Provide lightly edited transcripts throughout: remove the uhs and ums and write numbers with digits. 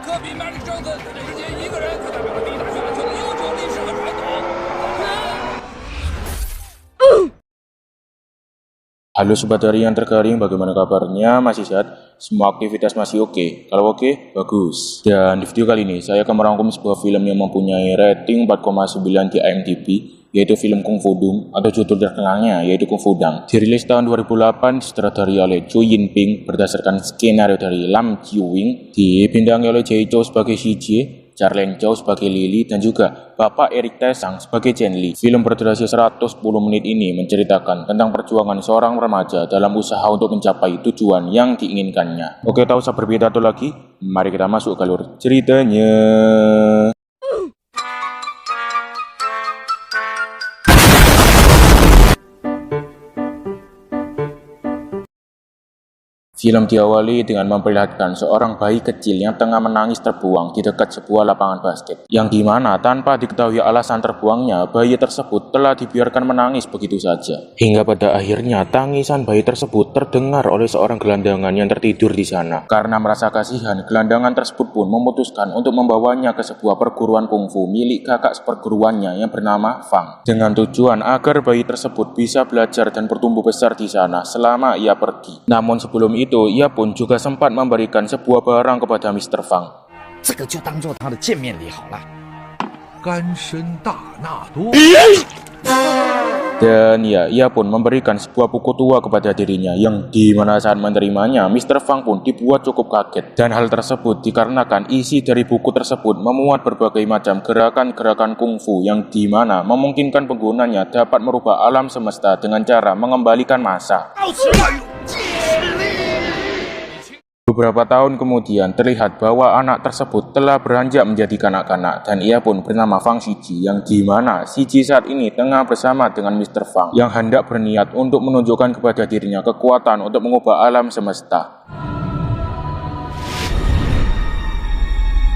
科比迈克尔·詹森在这之前一个人，他代表了第一大学篮球的悠久历史和传统。Halo Sobat Harian terkering, bagaimana kabarnya? Masih sehat? Semua aktivitas masih oke? Kalau oke, bagus. Dan di video kali ini, saya akan merangkum sebuah film yang mempunyai rating 4,9 di IMDb, yaitu film Kung Fu Dong, atau judul terkenalnya yaitu Kung Fu Dang. Dirilis tahun 2008, disutradarai oleh Zhou Yinping berdasarkan skenario dari Lam Jiwing, dibintangi oleh Jay Chou sebagai Xi Jie, Charlene Chow sebagai Lily, dan juga Bapak Eric Taesang sebagai Chen Li. Film berdurasi 110 menit ini menceritakan tentang perjuangan seorang remaja dalam usaha untuk mencapai tujuan yang diinginkannya. Oke, tak usah berpidato lagi, mari kita masuk ke alur ceritanya. Film diawali dengan memperlihatkan seorang bayi kecil yang tengah menangis terbuang di dekat sebuah lapangan basket, yang dimana tanpa diketahui alasan terbuangnya, bayi tersebut telah dibiarkan menangis begitu saja. Hingga pada akhirnya tangisan bayi tersebut terdengar oleh seorang gelandangan yang tertidur di sana. Karena merasa kasihan, gelandangan tersebut pun memutuskan untuk membawanya ke sebuah perguruan kungfu milik kakak seperguruannya yang bernama Fang, dengan tujuan agar bayi tersebut bisa belajar dan bertumbuh besar di sana selama ia pergi. Namun sebelum itu, ia pun juga sempat memberikan sebuah barang kepada Mr. Fang. Dan ya, ia pun memberikan sebuah buku tua kepada dirinya, yang dimana saat menerimanya, Mr. Fang pun dibuat cukup kaget. Dan hal tersebut dikarenakan isi dari buku tersebut memuat berbagai macam gerakan-gerakan kungfu, yang dimana memungkinkan penggunanya dapat merubah alam semesta dengan cara mengembalikan masa. Beberapa tahun kemudian terlihat bahwa anak tersebut telah beranjak menjadi kanak-kanak, dan ia pun bernama Fang Shiji, yang dimana Shiji saat ini tengah bersama dengan Mr. Fang yang hendak berniat untuk menunjukkan kepada dirinya kekuatan untuk mengubah alam semesta.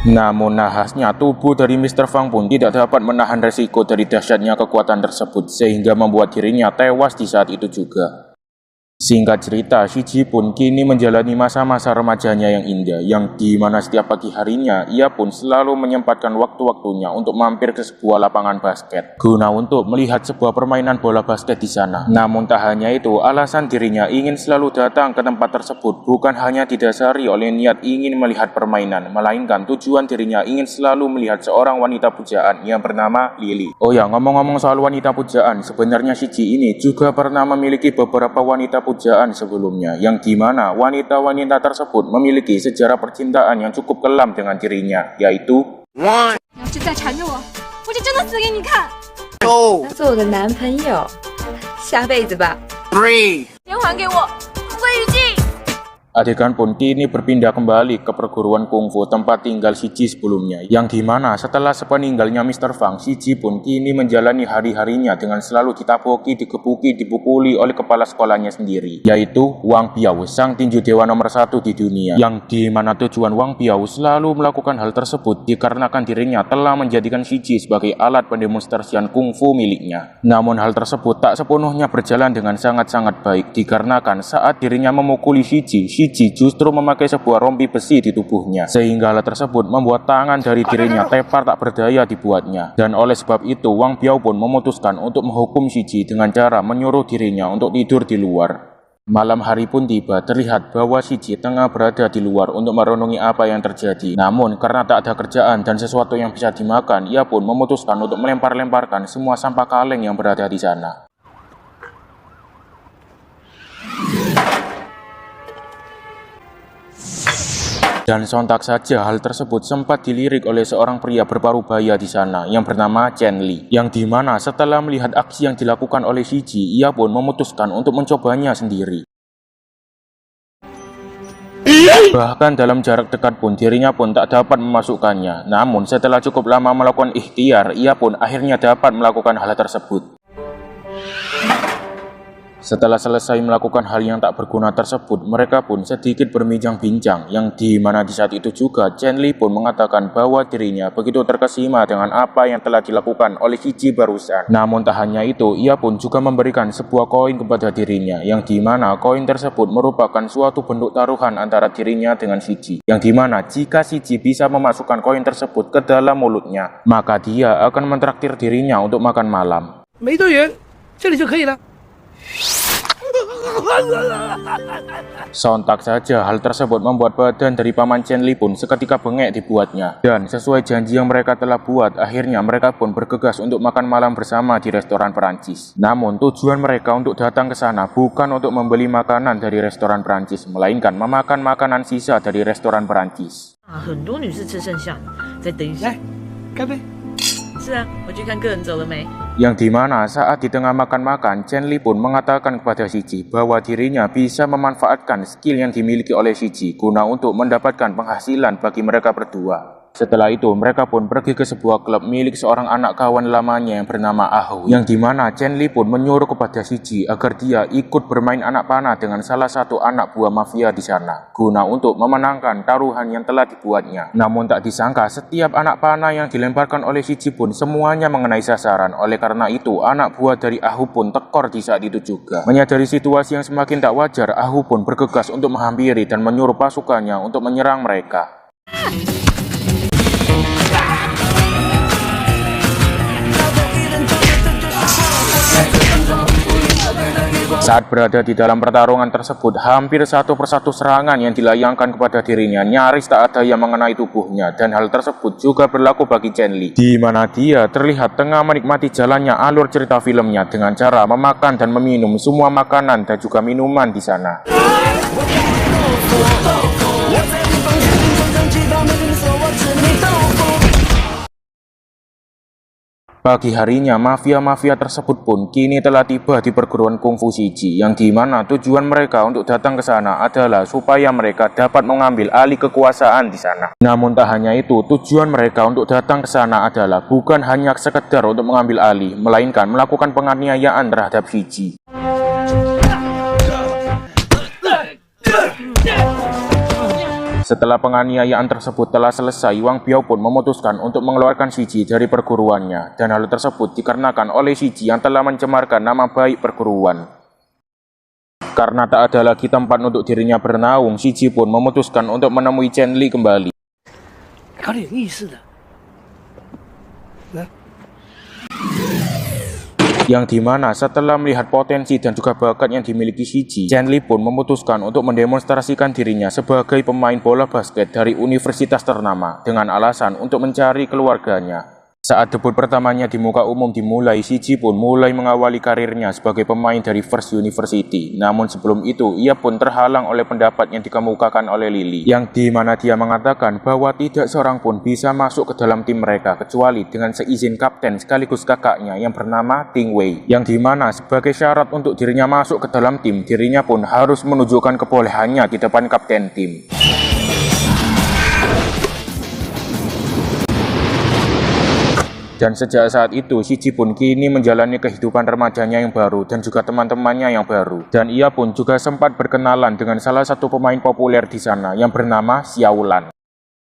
Namun nahasnya tubuh dari Mr. Fang pun tidak dapat menahan resiko dari dahsyatnya kekuatan tersebut, sehingga membuat dirinya tewas di saat itu juga. Singkat cerita, Shiji pun kini menjalani masa-masa remajanya yang indah, yang dimana setiap pagi harinya ia pun selalu menyempatkan waktu-waktunya untuk mampir ke sebuah lapangan basket guna untuk melihat sebuah permainan bola basket di sana. Namun tak hanya itu, alasan dirinya ingin selalu datang ke tempat tersebut bukan hanya didasari oleh niat ingin melihat permainan, melainkan tujuan dirinya ingin selalu melihat seorang wanita pujaan yang bernama Lily. Oh ya, ngomong-ngomong soal wanita pujaan, sebenarnya Shiji ini juga pernah memiliki beberapa wanita pujaan sebelumnya, yang dimana wanita-wanita tersebut memiliki sejarah percintaan yang cukup kelam dengan dirinya, yaitu adegan pun kini berpindah kembali ke perguruan kungfu tempat tinggal Shiji sebelumnya, yang dimana setelah sepeninggalnya Mr. Fang, Shiji pun kini menjalani hari-harinya dengan selalu ditaboki, digebuki, dipukuli oleh kepala sekolahnya sendiri, yaitu Wang Biao, sang tinju dewa nomor 1 di dunia, yang dimana tujuan Wang Biao selalu melakukan hal tersebut dikarenakan dirinya telah menjadikan Shiji sebagai alat pendemonstrasian kungfu miliknya. Namun hal tersebut tak sepenuhnya berjalan dengan sangat-sangat baik, dikarenakan saat dirinya memukuli Shiji justru memakai sebuah rompi besi di tubuhnya, sehingga hal tersebut membuat tangan dari dirinya tepar tak berdaya dibuatnya. Dan oleh sebab itu, Wang Biao pun memutuskan untuk menghukum Shiji dengan cara menyuruh dirinya untuk tidur di luar. Malam hari pun tiba, terlihat bahwa Shiji tengah berada di luar untuk merenungi apa yang terjadi. Namun karena tak ada kerjaan dan sesuatu yang bisa dimakan, ia pun memutuskan untuk melempar-lemparkan semua sampah kaleng yang berada di sana. Dan sontak saja hal tersebut sempat dilirik oleh seorang pria berparubaya di sana yang bernama Chen Li, yang dimana setelah melihat aksi yang dilakukan oleh Shiji, ia pun memutuskan untuk mencobanya sendiri. Bahkan dalam jarak dekat pun dirinya pun tak dapat memasukkannya. Namun setelah cukup lama melakukan ikhtiar, ia pun akhirnya dapat melakukan hal tersebut. Setelah selesai melakukan hal yang tak berguna tersebut, mereka pun sedikit berbincang-bincang, yang di mana di saat itu juga Chen Li pun mengatakan bahwa dirinya begitu terkesima dengan apa yang telah dilakukan oleh Shi Ji barusan. Namun tak hanya itu, ia pun juga memberikan sebuah koin kepada dirinya, yang di mana koin tersebut merupakan suatu bentuk taruhan antara dirinya dengan Shi Ji, yang di mana jika Shi Ji bisa memasukkan koin tersebut ke dalam mulutnya, maka dia akan mentraktir dirinya untuk makan malam. 没多远，这里就可以了。 Sontak saja hal tersebut membuat badan dari paman Chen Li pun seketika bengek dibuatnya. Dan sesuai janji yang mereka telah buat, akhirnya mereka pun bergegas untuk makan malam bersama di restoran Perancis. Namun tujuan mereka untuk datang ke sana bukan untuk membeli makanan dari restoran Perancis, melainkan memakan makanan sisa dari restoran Perancis. 很多女士吃剩下，再等一下。来，干杯！是啊，我去看客人走了没。 Yang dimana saat di tengah makan-makan, Chen Li pun mengatakan kepada Shi Ji bahwa dirinya bisa memanfaatkan skill yang dimiliki oleh Shi Ji guna untuk mendapatkan penghasilan bagi mereka berdua. Setelah itu, mereka pun pergi ke sebuah klub milik seorang anak kawan lamanya yang bernama Ahu, yang dimana Chen Li pun menyuruh kepada Shi Ji agar dia ikut bermain anak panah dengan salah satu anak buah mafia di sana, guna untuk memenangkan taruhan yang telah dibuatnya. Namun tak disangka, setiap anak panah yang dilemparkan oleh Shi Ji pun semuanya mengenai sasaran. Oleh karena itu, anak buah dari Ahu pun tekor di saat itu juga. Menyadari situasi yang semakin tak wajar, Ahu pun bergegas untuk menghampiri dan menyuruh pasukannya untuk menyerang mereka. Saat berada di dalam pertarungan tersebut, hampir satu persatu serangan yang dilayangkan kepada dirinya nyaris tak ada yang mengenai tubuhnya, dan hal tersebut juga berlaku bagi Chen Li, di mana dia terlihat tengah menikmati jalannya alur cerita filmnya dengan cara memakan dan meminum semua makanan dan juga minuman di sana. Pagi harinya, mafia-mafia tersebut pun kini telah tiba di perguruan kungfu Shi Ji, yang dimana tujuan mereka untuk datang ke sana adalah supaya mereka dapat mengambil alih kekuasaan di sana. Namun tak hanya itu, tujuan mereka untuk datang ke sana adalah bukan hanya sekedar untuk mengambil alih, melainkan melakukan penganiayaan terhadap Shi Ji. Setelah penganiayaan tersebut telah selesai, Wang Biao pun memutuskan untuk mengeluarkan Shi Ji dari perguruannya, dan hal tersebut dikarenakan oleh Shi Ji yang telah mencemarkan nama baik perguruan. Karena tak ada lagi tempat untuk dirinya bernaung, Shi Ji pun memutuskan untuk menemui Chen Li kembali. 搞点意思的，来。 Yang dimana setelah melihat potensi dan juga bakat yang dimiliki Shi Ji, Chen Li pun memutuskan untuk mendemonstrasikan dirinya sebagai pemain bola basket dari universitas ternama dengan alasan untuk mencari keluarganya. Saat debut pertamanya di muka umum dimulai, Shi Ji pun mulai mengawali karirnya sebagai pemain dari First University. Namun sebelum itu, ia pun terhalang oleh pendapat yang dikemukakan oleh Lily, yang dimana dia mengatakan bahwa tidak seorang pun bisa masuk ke dalam tim mereka kecuali dengan seizin kapten sekaligus kakaknya yang bernama Ting Wei, yang dimana sebagai syarat untuk dirinya masuk ke dalam tim, dirinya pun harus menunjukkan kebolehannya di depan kapten tim. Dan sejak saat itu, Shi Ji pun kini menjalani kehidupan remajanya yang baru dan juga teman-temannya yang baru. Dan ia pun juga sempat berkenalan dengan salah satu pemain populer di sana yang bernama Xiaolan.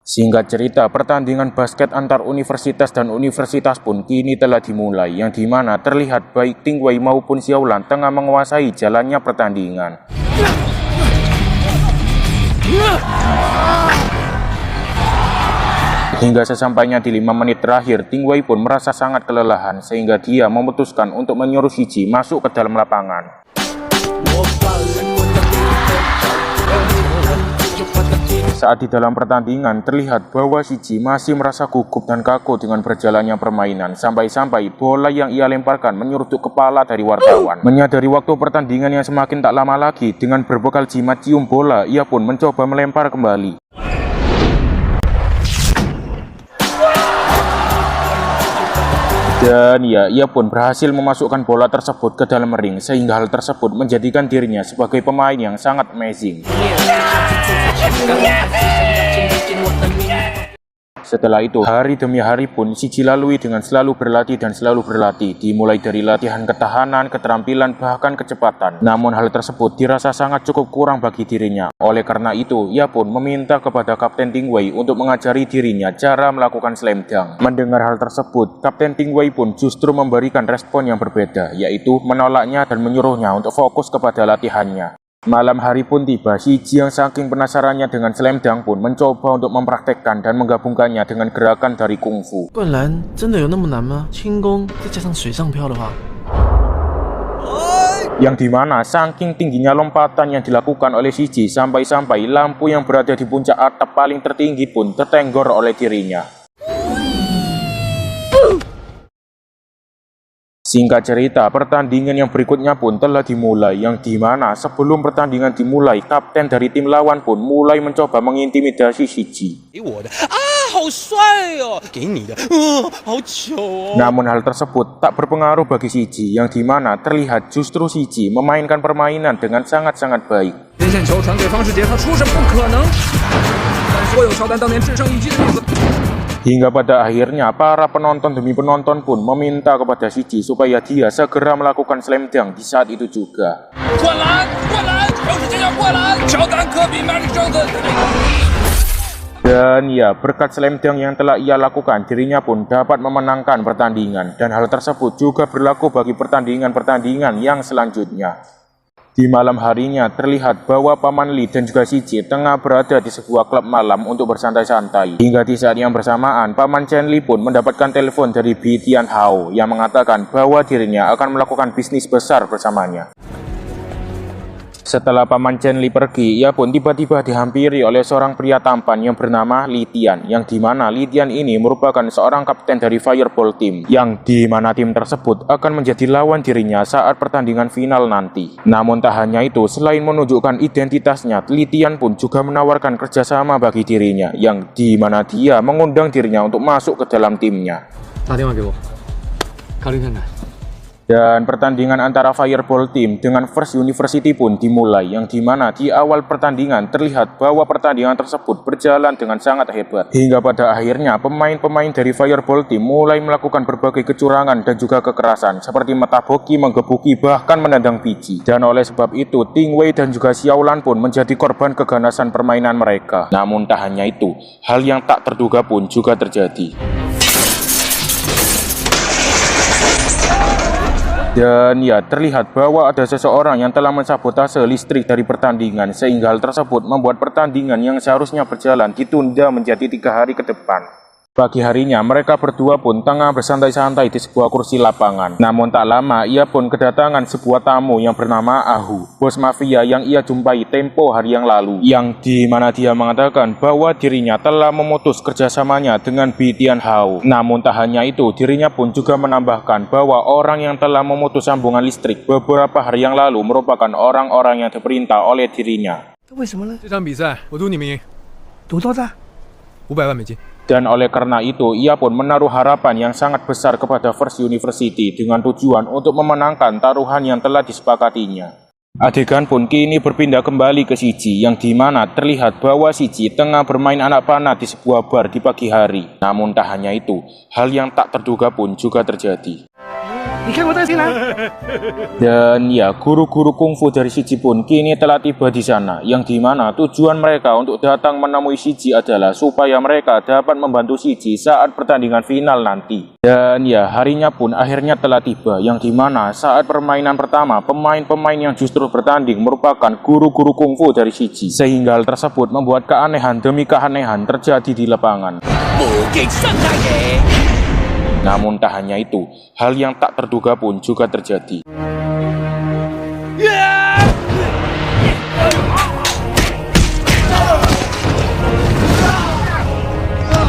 Singkat cerita, pertandingan basket antar universitas dan universitas pun kini telah dimulai, yang dimana terlihat baik Ting Wei maupun Xiaolan tengah menguasai jalannya pertandingan. Hingga sesampainya di 5 menit terakhir, Ting Wei pun merasa sangat kelelahan sehingga dia memutuskan untuk menyuruh Shi Ji masuk ke dalam lapangan. Saat di dalam pertandingan, terlihat bahwa Shi Ji masih merasa gugup dan kaku dengan berjalannya permainan, sampai-sampai bola yang ia lemparkan menyerutuk kepala dari wartawan. Menyadari waktu pertandingan yang semakin tak lama lagi, dengan berbekal jimat cium bola, ia pun mencoba melempar kembali. Dan ya, ia pun berhasil memasukkan bola tersebut ke dalam ring, sehingga hal tersebut menjadikan dirinya sebagai pemain yang sangat amazing. Setelah itu, hari demi hari pun Shichi lalui dengan selalu berlatih dan selalu berlatih, dimulai dari latihan ketahanan, keterampilan, bahkan kecepatan. Namun hal tersebut dirasa sangat cukup kurang bagi dirinya. Oleh karena itu, ia pun meminta kepada Kapten Ting Wei untuk mengajari dirinya cara melakukan slam dunk. Mendengar hal tersebut, Kapten Ting Wei pun justru memberikan respon yang berbeda, yaitu menolaknya dan menyuruhnya untuk fokus kepada latihannya. Malam hari pun tiba, Shichi yang saking penasarannya dengan slam dunk pun mencoba untuk mempraktekkan dan menggabungkannya dengan gerakan dari kungfu. 灌篮真的有那么难吗？轻功再加上水上漂的话， Yang dimana saking tingginya lompatan yang dilakukan oleh Shichi sampai-sampai lampu yang berada di puncak atap paling tertinggi pun tertenggor oleh dirinya. Singkat cerita, pertandingan yang berikutnya pun telah dimulai, yang dimana sebelum pertandingan dimulai, kapten dari tim lawan pun mulai mencoba mengintimidasi Shichi. 给我的啊，好帅哦！给你的，好糗哦！ Namun hal tersebut tak berpengaruh bagi Shichi, yang dimana terlihat justru Shichi memainkan permainan dengan sangat-sangat baik. 连线球传给方世杰，他出手不可能，但是我有乔丹当年制胜一击的意思。 Hingga pada akhirnya para penonton demi penonton pun meminta kepada Shichi supaya dia segera melakukan slam dunk di saat itu juga. 灌篮，灌篮，方世杰要灌篮，乔丹、科比、Magic Johnson。 Dan ya, berkat slam dunk yang telah ia lakukan, dirinya pun dapat memenangkan pertandingan. Dan hal tersebut juga berlaku bagi pertandingan-pertandingan yang selanjutnya. Di malam harinya, terlihat bahwa Paman Lee dan juga Shichi tengah berada di sebuah klub malam untuk bersantai-santai. Hingga di saat yang bersamaan, Paman Chen Li pun mendapatkan telepon dari Bi Tianhao yang mengatakan bahwa dirinya akan melakukan bisnis besar bersamanya. Setelah Paman Chen Li pergi, ia pun tiba-tiba dihampiri oleh seorang pria tampan yang bernama Li Tian, yang dimana Li Tian ini merupakan seorang kapten dari Fireball Team, yang dimana tim tersebut akan menjadi lawan dirinya saat pertandingan final nanti. Namun tak hanya itu, selain menunjukkan identitasnya, Li Tian pun juga menawarkan kerjasama bagi dirinya, yang dimana dia mengundang dirinya untuk masuk ke dalam timnya. 打电话给我，考虑看看。 Dan pertandingan antara Fireball Team dengan First University pun dimulai, yang dimana di awal pertandingan terlihat bahwa pertandingan tersebut berjalan dengan sangat hebat. Hingga pada akhirnya pemain-pemain dari Fireball Team mulai melakukan berbagai kecurangan dan juga kekerasan, seperti metaboki, menggebuki, bahkan menendang biji. Dan oleh sebab itu, Ting Wei dan juga Xiaolan pun menjadi korban keganasan permainan mereka. Namun tak hanya itu, hal yang tak terduga pun juga terjadi. Dan ya, terlihat bahwa ada seseorang yang telah mensabotase listrik dari pertandingan, sehingga hal tersebut membuat pertandingan yang seharusnya berjalan ditunda menjadi 3 hari ke depan. Pagi harinya, mereka berdua pun tengah bersantai-santai di sebuah kursi lapangan. Namun tak lama, ia pun kedatangan sebuah tamu yang bernama Ahu, bos mafia yang ia jumpai tempo hari yang lalu, yang dimana dia mengatakan bahwa dirinya telah memutus kerjasamanya dengan Bi Tianhao. Namun tak hanya itu, dirinya pun juga menambahkan bahwa orang yang telah memutus sambungan listrik beberapa hari yang lalu merupakan orang-orang yang diperintah oleh dirinya. 为什么呢？这场比赛我赌你们赢赌多大？ 500万美金。 Dan oleh karena itu, ia pun menaruh harapan yang sangat besar kepada First University dengan tujuan untuk memenangkan taruhan yang telah disepakatinya. Adegan pun kini berpindah kembali ke Shichi, yang dimana terlihat bahwa Shichi tengah bermain anak panah di sebuah bar di pagi hari. Namun tak hanya itu, hal yang tak terduga pun juga terjadi. Dan ya, guru-guru kungfu dari Shichi pun kini telah tiba di sana, yang dimana tujuan mereka untuk datang menemui Shichi adalah supaya mereka dapat membantu Shichi saat pertandingan final nanti. Dan ya, harinya pun akhirnya telah tiba, yang dimana saat permainan pertama, pemain-pemain yang justru bertanding merupakan guru-guru kungfu dari Shichi, sehingga hal tersebut membuat keanehan demi keanehan terjadi di lapangan. Namun tak hanya itu, hal yang tak terduga pun juga terjadi.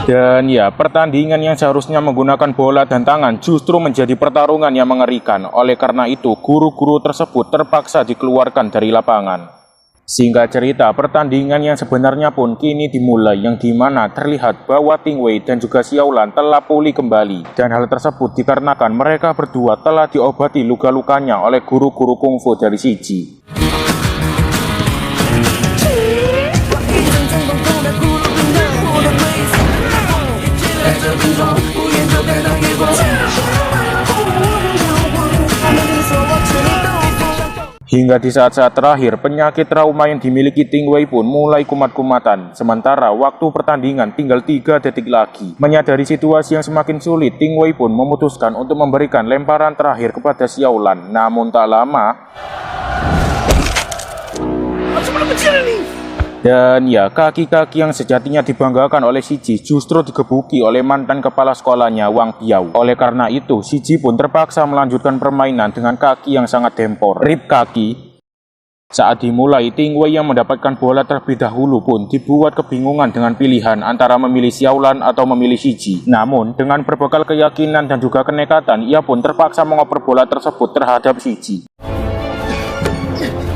Dan ya, pertandingan yang seharusnya menggunakan bola dan tangan justru menjadi pertarungan yang mengerikan. Oleh karena itu, guru-guru tersebut terpaksa dikeluarkan dari lapangan. Singkat cerita, pertandingan yang sebenarnya pun kini dimulai, yang dimana terlihat bahwa Ting Wei dan juga Xiaolan telah pulih kembali. Dan hal tersebut dikarenakan mereka berdua telah diobati luka-lukanya oleh guru-guru kungfu dari Shichi. Hingga di saat-saat terakhir, penyakit trauma yang dimiliki Ting Wei pun mulai kumat-kumatan. Sementara waktu pertandingan tinggal 3 detik lagi. Menyadari situasi yang semakin sulit, Ting Wei pun memutuskan untuk memberikan lemparan terakhir kepada Xiaolan. Namun tak lama, dan ya, kaki-kaki yang sejatinya dibanggakan oleh Si Ji justru digebuki oleh mantan kepala sekolahnya Wang Biao. Oleh karena itu, Si Ji pun terpaksa melanjutkan permainan dengan kaki yang sangat dempor. Rip kaki. Saat dimulai, Ting Wei yang mendapatkan bola terlebih dahulu pun dibuat kebingungan dengan pilihan antara memilih Xiaolan atau memilih Si Ji. Namun, dengan berbekal keyakinan dan juga kenekatan, ia pun terpaksa mengoper bola tersebut terhadap Si Ji.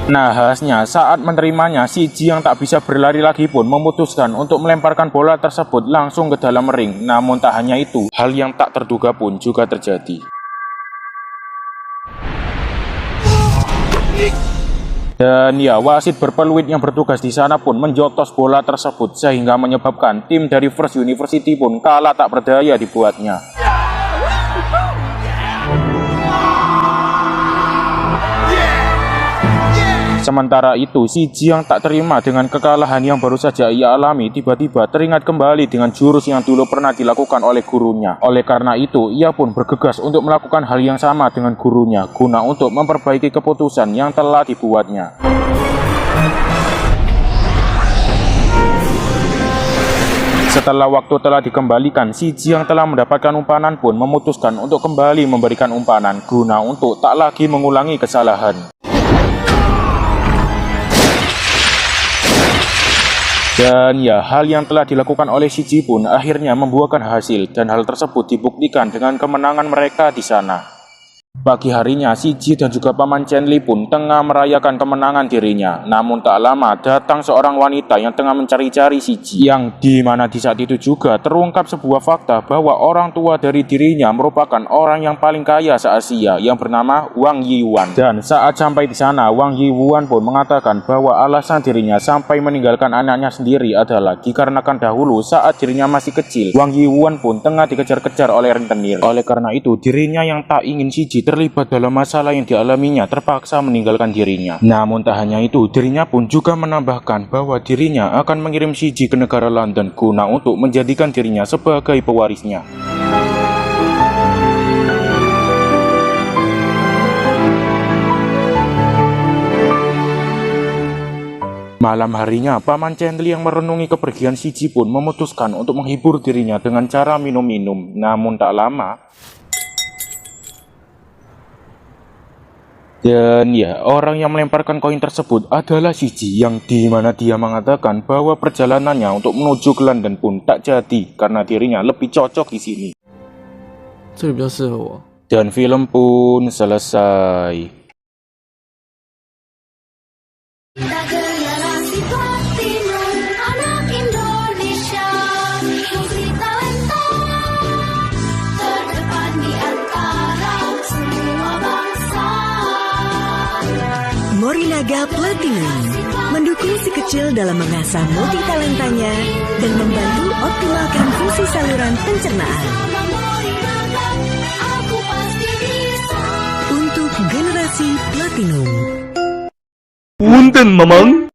Nahasnya, saat menerimanya, Si Ji yang tak bisa berlari lagi pun memutuskan untuk melemparkan bola tersebut langsung ke dalam ring. Namun tak hanya itu, hal yang tak terduga pun juga terjadi. Dan ya, wasit berpeluit yang bertugas di sana pun menjotos bola tersebut sehingga menyebabkan tim dari First University pun kalah tak berdaya dibuatnya. Sementara itu, Si Ji yang tak terima dengan kekalahan yang baru saja ia alami tiba-tiba teringat kembali dengan jurus yang dulu pernah dilakukan oleh gurunya. Oleh karena itu, ia pun bergegas untuk melakukan hal yang sama dengan gurunya guna untuk memperbaiki keputusan yang telah dibuatnya. Setelah waktu telah dikembalikan, Si Ji yang telah mendapatkan umpanan pun memutuskan untuk kembali memberikan umpanan guna untuk tak lagi mengulangi kesalahan. Dan ya, hal yang telah dilakukan oleh Si Ji pun akhirnya membuahkan hasil dan hal tersebut dibuktikan dengan kemenangan mereka di sana. Pagi harinya, Si Ji dan juga Paman Chen Li pun tengah merayakan kemenangan dirinya. Namun tak lama datang seorang wanita yang tengah mencari-cari Si Ji, yang dimana di saat itu juga terungkap sebuah fakta bahwa orang tua dari dirinya merupakan orang yang paling kaya se-Asia yang bernama Wang Yiwan. Dan saat sampai di sana, Wang Yiwan pun mengatakan bahwa alasan dirinya sampai meninggalkan anaknya sendiri adalah dikarenakan dahulu saat dirinya masih kecil, Wang Yiwan pun tengah dikejar-kejar oleh rentenir. Oleh karena itu, dirinya yang tak ingin Si Ji terlibat dalam masalah yang dialaminya terpaksa meninggalkan dirinya. Namun tak hanya itu, dirinya pun juga menambahkan bahwa dirinya akan mengirim Si Ji ke negara London guna untuk menjadikan dirinya sebagai pewarisnya. Malam harinya, Paman Chen Li yang merenungi kepergian Si Ji pun memutuskan untuk menghibur dirinya dengan cara minum-minum. Namun tak lama, dan ya, orang yang melemparkan koin tersebut adalah Si Ji, yang dimana dia mengatakan bahwa perjalanannya untuk menuju ke London pun tak jadi karena dirinya lebih cocok di sini. 这个比较适合我。 Dan film pun selesai. Generasi Platinum, anak Indonesia, putri talenta terdepan di antara semua bangsa. Morinaga Platinum mendukung si kecil dalam mengasah multitalentanya dan membantu optimalkan fungsi saluran pencernaan. Morinaga, aku pasti bisa. Untuk generasi Platinum. Punten, Mamang.